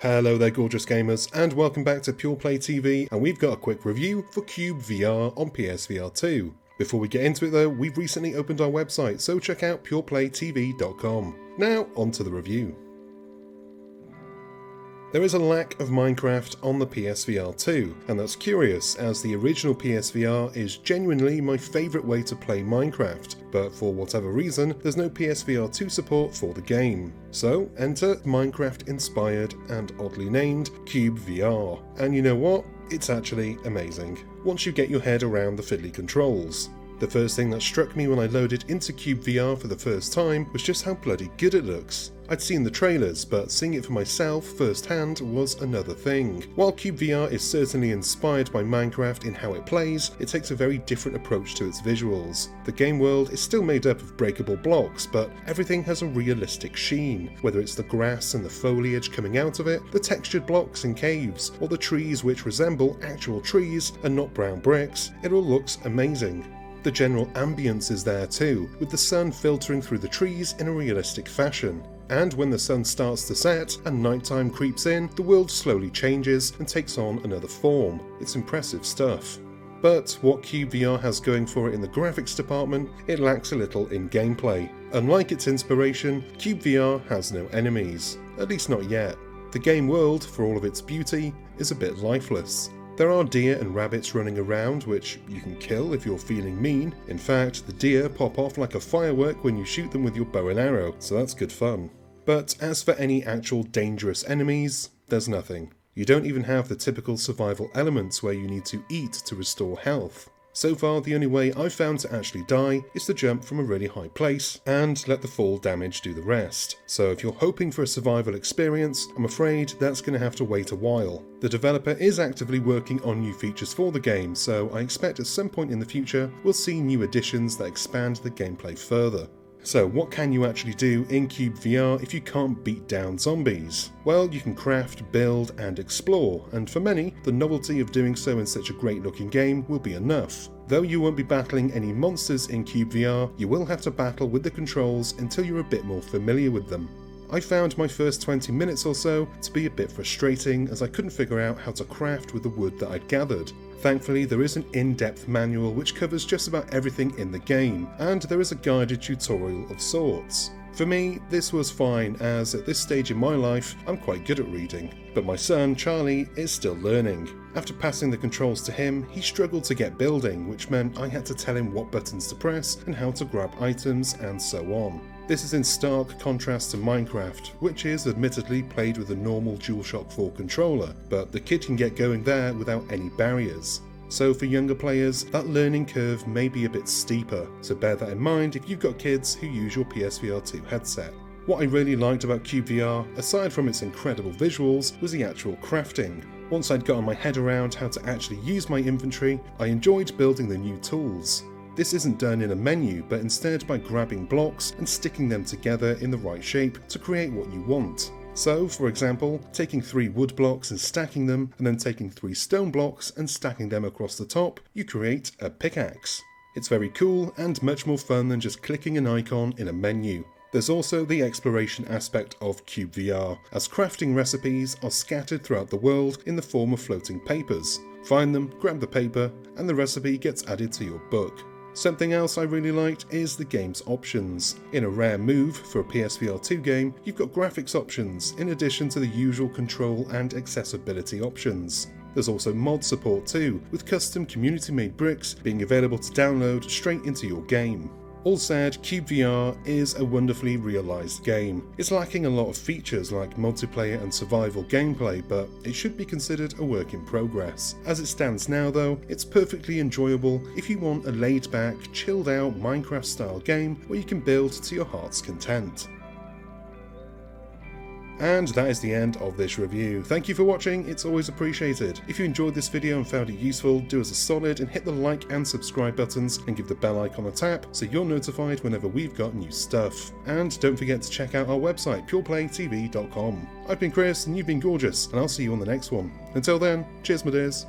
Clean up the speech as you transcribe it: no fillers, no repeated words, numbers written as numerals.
Hello there gorgeous gamers, and welcome back to Pure Play TV, and we've got a quick review for cyubeVR on PSVR 2. Before we get into it though, we've recently opened our website, so check out pureplaytv.com. Now, on to the review. There is a lack of Minecraft on the PSVR 2, and that's curious as the original PSVR is genuinely my favourite way to play Minecraft, but for whatever reason there's no PSVR 2 support for the game. So enter Minecraft inspired and oddly named cyubeVR, and you know what? It's actually amazing, once you get your head around the fiddly controls. The first thing that struck me when I loaded into cyubeVR for the first time was just how bloody good it looks. I'd seen the trailers, but seeing it for myself firsthand was another thing. While cyubeVR is certainly inspired by Minecraft in how it plays, it takes a very different approach to its visuals. The game world is still made up of breakable blocks, but everything has a realistic sheen, whether it's the grass and the foliage coming out of it, the textured blocks and caves, or the trees which resemble actual trees and not brown bricks. It all looks amazing. The general ambience is there too, with the sun filtering through the trees in a realistic fashion. And when the sun starts to set and nighttime creeps in, the world slowly changes and takes on another form. It's impressive stuff. But what cyubeVR has going for it in the graphics department, it lacks a little in gameplay. Unlike its inspiration, cyubeVR has no enemies, at least not yet. The game world, for all of its beauty, is a bit lifeless. There are deer and rabbits running around, which you can kill if you're feeling mean. In fact, the deer pop off like a firework when you shoot them with your bow and arrow, so that's good fun. But as for any actual dangerous enemies, there's nothing. You don't even have the typical survival elements where you need to eat to restore health. So far, the only way I've found to actually die is to jump from a really high place and let the fall damage do the rest. So if you're hoping for a survival experience, I'm afraid that's going to have to wait a while. The developer is actively working on new features for the game, so I expect at some point in the future we'll see new additions that expand the gameplay further. So what can you actually do in cyubeVR if you can't beat down zombies? Well, you can craft, build and explore, and for many, the novelty of doing so in such a great looking game will be enough. Though you won't be battling any monsters in cyubeVR, you will have to battle with the controls until you're a bit more familiar with them. I found my first 20 minutes or so to be a bit frustrating as I couldn't figure out how to craft with the wood that I'd gathered. Thankfully, there is an in-depth manual which covers just about everything in the game, and there is a guided tutorial of sorts. For me, this was fine as at this stage in my life, I'm quite good at reading, but my son, Charlie, is still learning. After passing the controls to him, he struggled to get building, which meant I had to tell him what buttons to press and how to grab items and so on. This is in stark contrast to Minecraft, which is admittedly played with a normal DualShock 4 controller, but the kid can get going there without any barriers. So for younger players, that learning curve may be a bit steeper, so bear that in mind if you've got kids who use your PSVR 2 headset. What I really liked about cyubeVR, aside from its incredible visuals, was the actual crafting. Once I'd gotten my head around how to actually use my inventory, I enjoyed building the new tools. This isn't done in a menu, but instead by grabbing blocks and sticking them together in the right shape to create what you want. So, for example, taking 3 wood blocks and stacking them, and then taking 3 stone blocks and stacking them across the top, you create a pickaxe. It's very cool and much more fun than just clicking an icon in a menu. There's also the exploration aspect of cyubeVR, as crafting recipes are scattered throughout the world in the form of floating papers. Find them, grab the paper, and the recipe gets added to your book. Something else I really liked is the game's options. In a rare move for a PSVR 2 game, you've got graphics options in addition to the usual control and accessibility options. There's also mod support too, with custom community-made bricks being available to download straight into your game. All said, cyubeVR is a wonderfully realised game. It's lacking a lot of features like multiplayer and survival gameplay, but it should be considered a work in progress. As it stands now though, it's perfectly enjoyable if you want a laid-back, chilled-out Minecraft-style game where you can build to your heart's content. And that is the end of this review. Thank you for watching, it's always appreciated. If you enjoyed this video and found it useful, do us a solid and hit the like and subscribe buttons and give the bell icon a tap so you're notified whenever we've got new stuff. And don't forget to check out our website, pureplaytv.com. I've been Chris and you've been gorgeous, and I'll see you on the next one. Until then, cheers my dears.